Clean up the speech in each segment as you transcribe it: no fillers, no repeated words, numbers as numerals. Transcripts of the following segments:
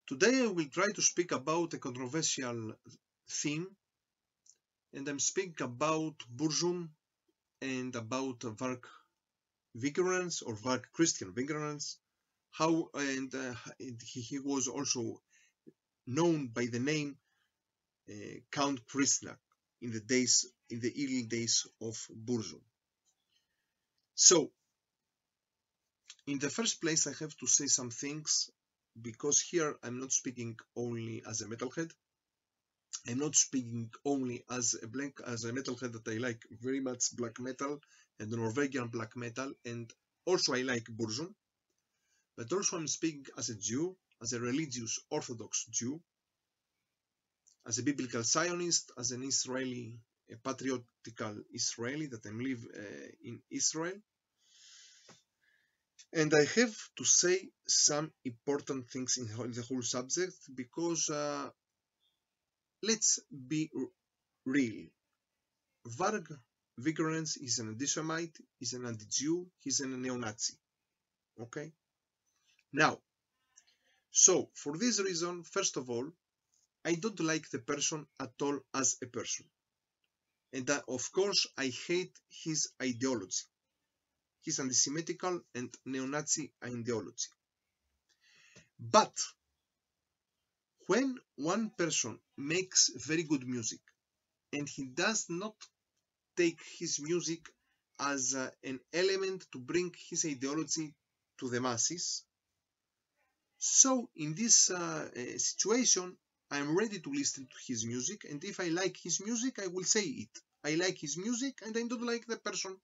Today I will try to speak about a controversial theme, and I'm speaking about BUR-ZUM and about Varg vigilance or Varg Christian vigilance. How he was also known by the name Count Krishna in the early days of BUR-ZUM. So, in the first place, I have to say some things, because here I'm not speaking only as a metalhead. I'm not speaking only as a metalhead that I like very much black metal and Norwegian black metal, and also I like BUR-ZUM, but also I'm speaking as a Jew, as a religious Orthodox Jew, as a biblical Zionist, as an Israeli, a patriotical Israeli that I live in Israel. And I have to say some important things in the whole subject, because let's be real. Varg Vigilance is an anti-Semite, is an anti-Jew, he's a neo-Nazi. Okay? Now, so for this reason, first of all, I don't like the person at all as a person. And of course, I hate his ideology, his anti-Semitical and neo-Nazi ideology. But when one person makes very good music and he does not take his music as an element to bring his ideology to the masses, so in this situation, I'm ready to listen to his music, and if I like his music, I will say it. I like his music and I don't like the person.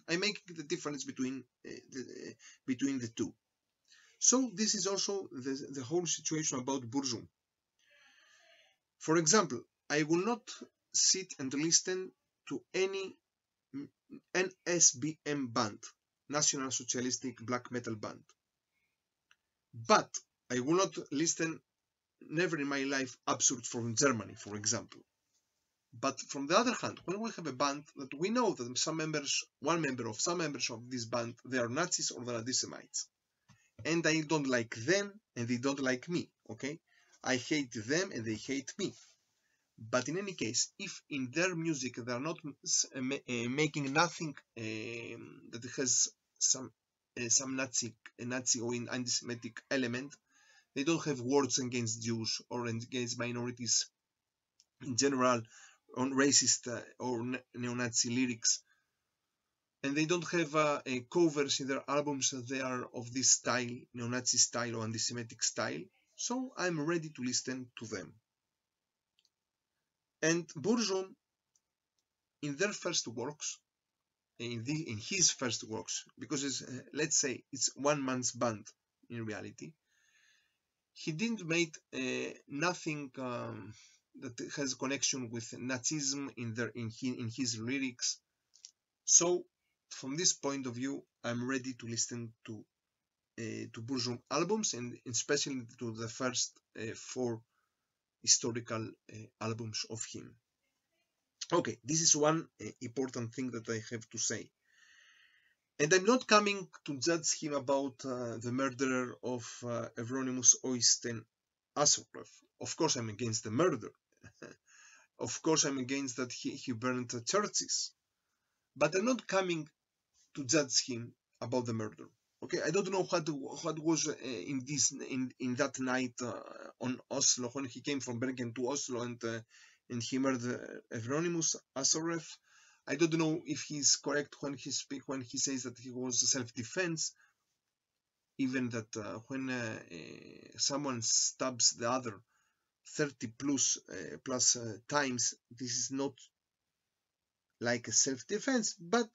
I make the difference between the two. So this is also the whole situation about BUR-ZUM. For example, I will not sit and listen to any NSBM band, National Socialistic Black Metal Band. But I will not listen, never in my life, Absurd from Germany, for example. But from the other hand, when we have a band that we know that some members of this band, they are Nazis or they are anti-Semites, and I don't like them and they don't like me, okay? I hate them and they hate me. But in any case, if in their music they are not making nothing that has some Nazi or anti-Semitic element, they don't have words against Jews or against minorities in general, on racist or neo-Nazi lyrics, and they don't have covers in their albums that they are of this style, neo-Nazi style or anti-Semitic style, so I'm ready to listen to them. And BUR-ZUM, in their first works, in his first works, because it's, let's say it's one man's band in reality, he didn't make nothing that has connection with Nazism in his lyrics. So from this point of view, I'm ready to listen to BUR-ZUM albums, and especially to the first 4 historical albums of him. Okay, this is one important thing that I have to say. And I'm not coming to judge him about the murder of Euronymous Oysten Asserlev. Of course, I'm against the murder. Of course, I'm against that he burned churches. But I'm not coming to judge him about the murder. Okay, I don't know what was in that night on Oslo, when he came from Bergen to Oslo and he murdered Euronymous Asserlev. I don't know if he's correct when he says that he was self-defense. Even that when someone stabs the other 30 plus times, this is not like a self-defense. But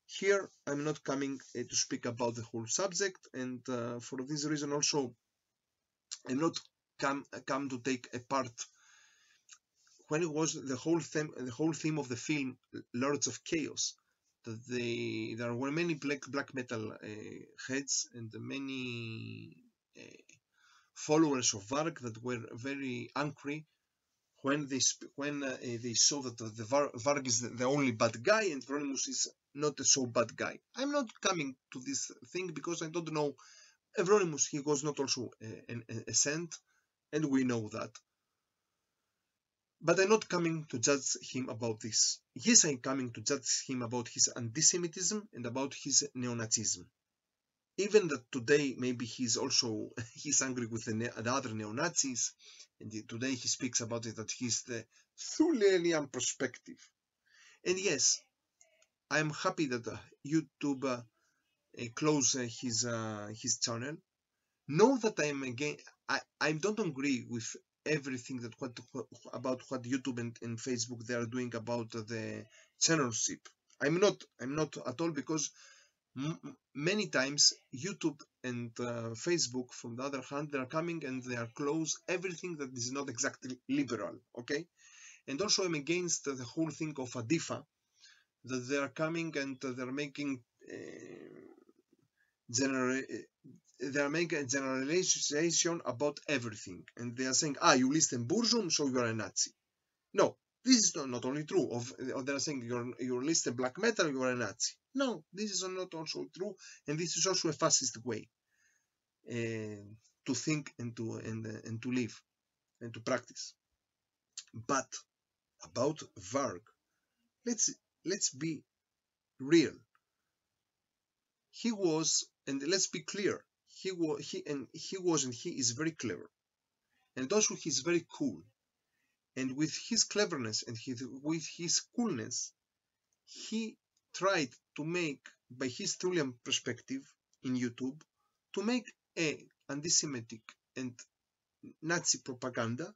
here I'm not coming to speak about the whole subject, and for this reason also I'm not come to take a part when it was the whole theme of the film Lords of Chaos, that there were many black metal heads and many followers of Varg that were very angry when they saw that the Varg is the only bad guy and Euronymous is not a so bad guy. I'm not coming to this thing because I don't know Euronymous, he was not also a saint, and we know that. But I'm not coming to judge him about this. Yes, I'm coming to judge him about his anti-Semitism and about his neo-Nazism. Even that today maybe he's also he's angry with the other neo-Nazis, and today he speaks about it that he's the Thulelian perspective. And yes, I'm happy that YouTube closed his channel. Know that I'm again. I don't agree with everything that about what YouTube and Facebook they are doing about the censorship. I'm not at all, because many times YouTube and Facebook, from the other hand, they are coming and they are close everything that is not exactly liberal. Okay, and also I'm against the whole thing of Adifa, that they are coming and they're making they are making a generalization about everything, and they are saying, you listen BUR-ZUM, so you are a Nazi. No, this is not only true. They are saying you listen black metal, you are a Nazi. No, this is not also true, and this is also a fascist way to think and to live and to practice. But about Varg, let's be real. He was, and let's be clear, he is very clever, and also he's very cool. And with his cleverness and with his coolness, he tried to make, by his Thulian perspective in YouTube, to make a anti-Semitic and Nazi propaganda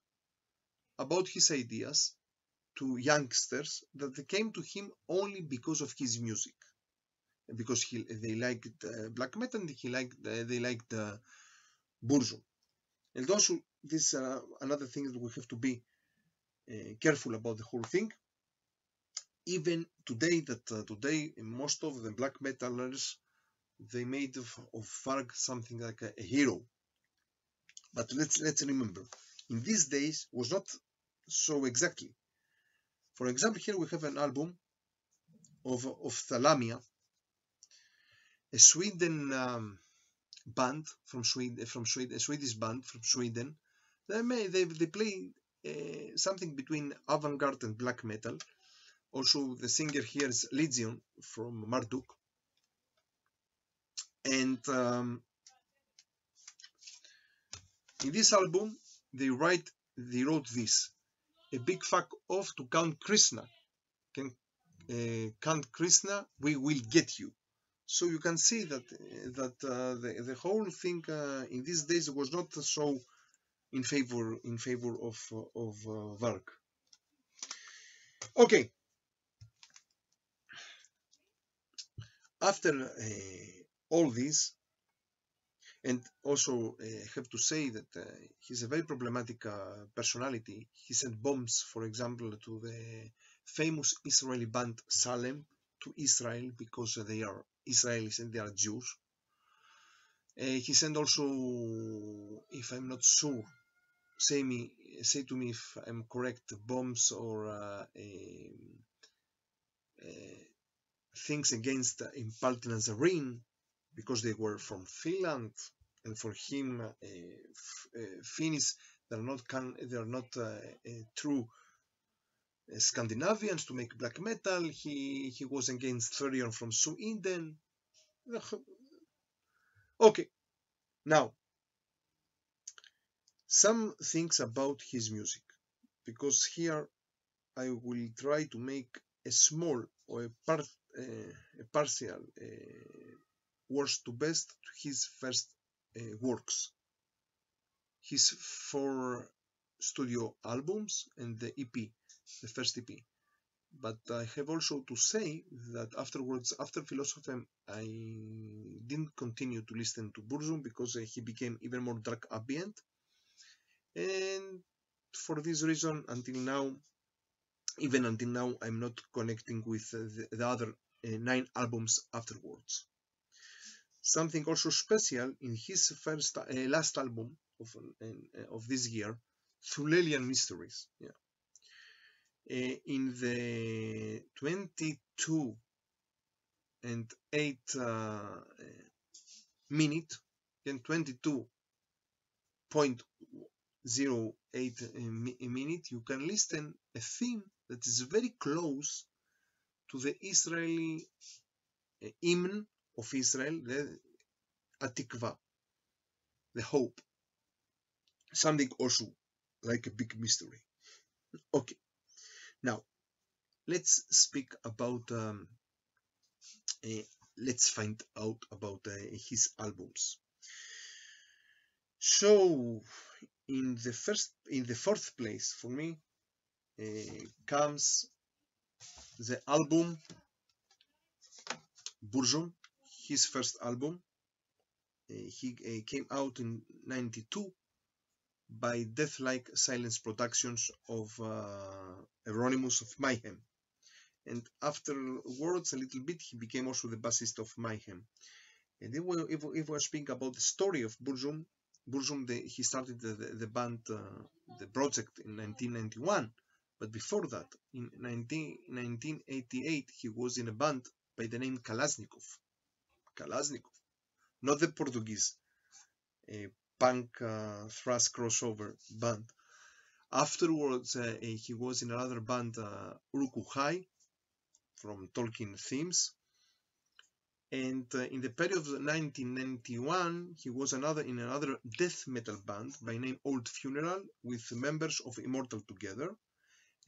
about his ideas to youngsters that they came to him only because of his music, because they liked black metal, and they liked BUR-ZUM. And also, this another thing that we have to be careful about the whole thing. Even today, today most of the black metalers, they made of Varg something like a hero. But let's remember, in these days was not so exactly. For example, here we have an album of Thalamia, a Sweden band from Sweden, a Swedish band from Sweden. They play something between avant-garde and black metal. Also, the singer here is Legion from Marduk. And in this album, they wrote this: a big fuck off to Count Krishna. Count Krishna, we will get you. So you can see that the whole thing in these days was not so in favor of Varg. Okay. After all this, and also have to say that he's a very problematic personality. He sent bombs, for example, to the famous Israeli band Salem, to Israel, because they are Israelis and they are Jews. He sent also, if I'm not sure, say to me if I'm correct, bombs or things against Impal Nazarin, because they were from Finland, and for him, Finns, they're not true Scandinavians to make black metal. He was against Therion from Sweden. Okay, now some things about his music, because here I will try to make a small or a partial worst to best to his first works, his 4 studio albums and the EP, the first EP. But I have also to say that afterwards, after Philosophy, I didn't continue to listen to BUR-ZUM, because he became even more dark ambient. And for this reason, even until now, I'm not connecting with the other 9 albums afterwards. Something also special in his last album of this year, Thulelian Mysteries. Yeah. In the 22 and 8 minute, again 22.08 a minute, you can listen a theme that is very close to the Israeli hymn of Israel, the Atikva, the hope. Something also like a big mystery. Okay, now let's speak about let's find out about his albums. So in the fourth place for me comes the album BUR-ZUM, his first album. He came out in '92 by Deathlike Silence Productions of Euronymous of Mayhem, and afterwards a little bit he became also the bassist of Mayhem. And if we're speaking about the story of BUR-ZUM, he started the band, the project in 1991, but before that, in 1988, he was in a band by the name Kalashnikov, not the Portuguese punk thrash crossover band. Afterwards, he was in another band, Uruk-hai, from Tolkien themes. And in the period of 1991, he was in another death metal band by name Old Funeral with members of Immortal together.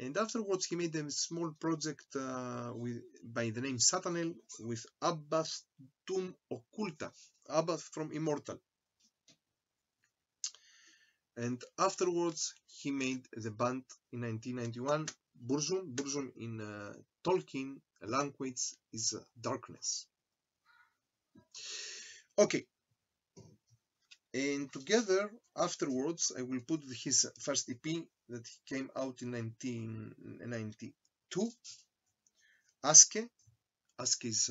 And afterwards, he made a small project by the name Satanel with Abbath Tum Occulta, Abbath from Immortal. And afterwards, he made the band in 1991, BUR-ZUM. BUR-ZUM in Tolkien language is darkness. Okay, and together afterwards I will put his first EP that came out in 1992, Aske. Aske is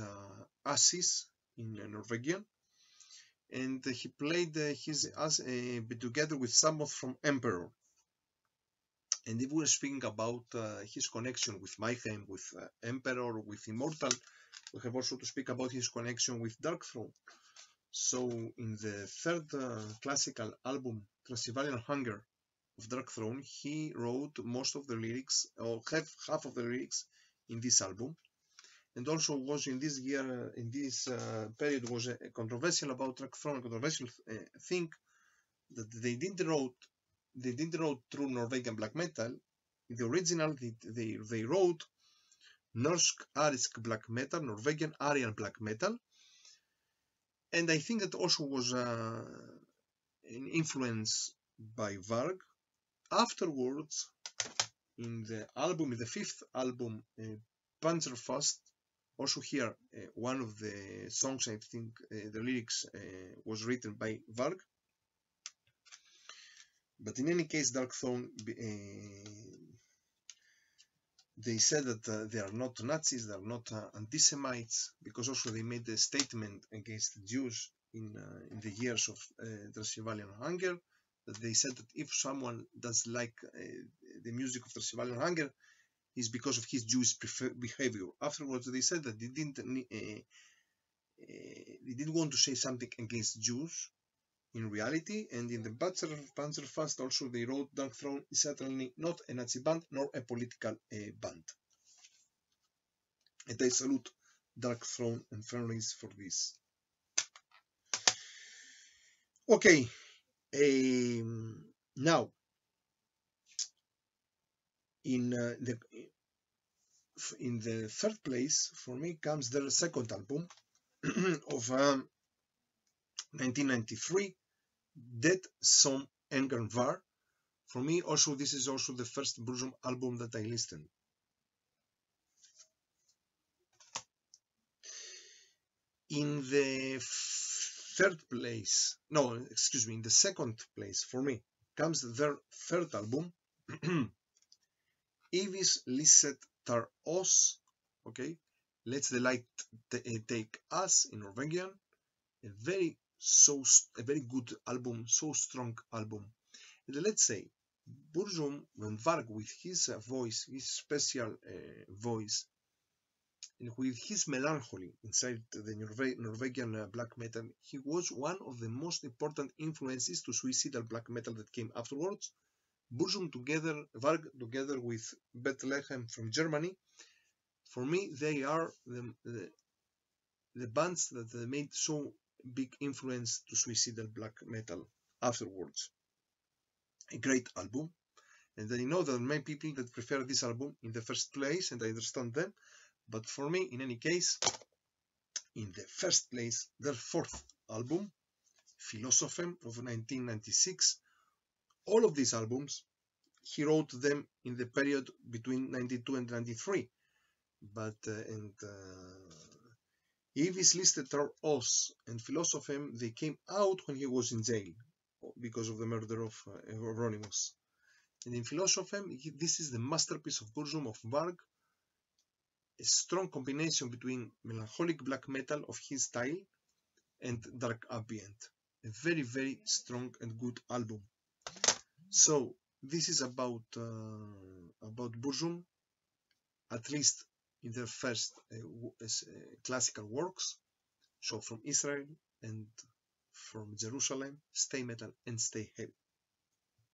Assis in Norwegian, and he played together with someone from Emperor. And if we're speaking about his connection with Mayhem, with Emperor, with Immortal, we have also to speak about his connection with Darkthrone. So in the third classical album, Transylvanian Hunger of Darkthrone, he wrote most of the lyrics, or half of the lyrics in this album. And also was in this year, in this period, was a controversial about Darkthrone, a controversial thing that they didn't wrote true Norwegian black metal. In the original, they wrote Norsk-arisk black metal, Norwegian Aryan black metal. And I think that also was an influence by Varg. Afterwards, in the fifth album, Panzerfaust, also here, one of the songs, I think the lyrics was written by Varg. But in any case, Darkthrone, they said that they are not Nazis, they are not anti-Semites, because also they made a statement against Jews in the years of Transylvanian Hunger, that they said that if someone does like the music of Transylvanian Hunger, it's because of his Jewish behavior. Afterwards, they said that they didn't want to say something against Jews in reality, and in the Panzerfaust also they wrote Darkthrone is certainly not a Nazi band nor a political band. And I salute Darkthrone and Fenris for this. Okay, now in the third place for me comes their second album of 1993, BUR-ZUM Varg. For me, also this is also the first BUR-ZUM album that I listened. In the in the second place for me comes their third album, Evis Lisset tar oss. Okay, Let's the Light Take Us in Norwegian. A very good album, so strong album. And let's say BUR-ZUM Varg with his voice, his special voice, and with his melancholy inside the Norwegian black metal, he was one of the most important influences to suicidal black metal that came afterwards. BUR-ZUM Varg together with Bethlehem from Germany, for me they are the bands that made so big influence to suicidal black metal afterwards. A great album, and I know there are many people that prefer this album in the first place, and I understand them, but for me, in any case, in the first place, their fourth album, Philosophem of 1996, all of these albums, he wrote them in the period between 92 and 93, but Evis listed are Os and Philosophem, they came out when he was in jail because of the murder of Euronymous. And in Philosophem, this is the masterpiece of BUR-ZUM of Varg, a strong combination between melancholic black metal of his style and dark ambient. A very, very strong and good album. So this is about BUR-ZUM, at least in their first classical works. So from Israel and from Jerusalem, stay metal and stay heavy.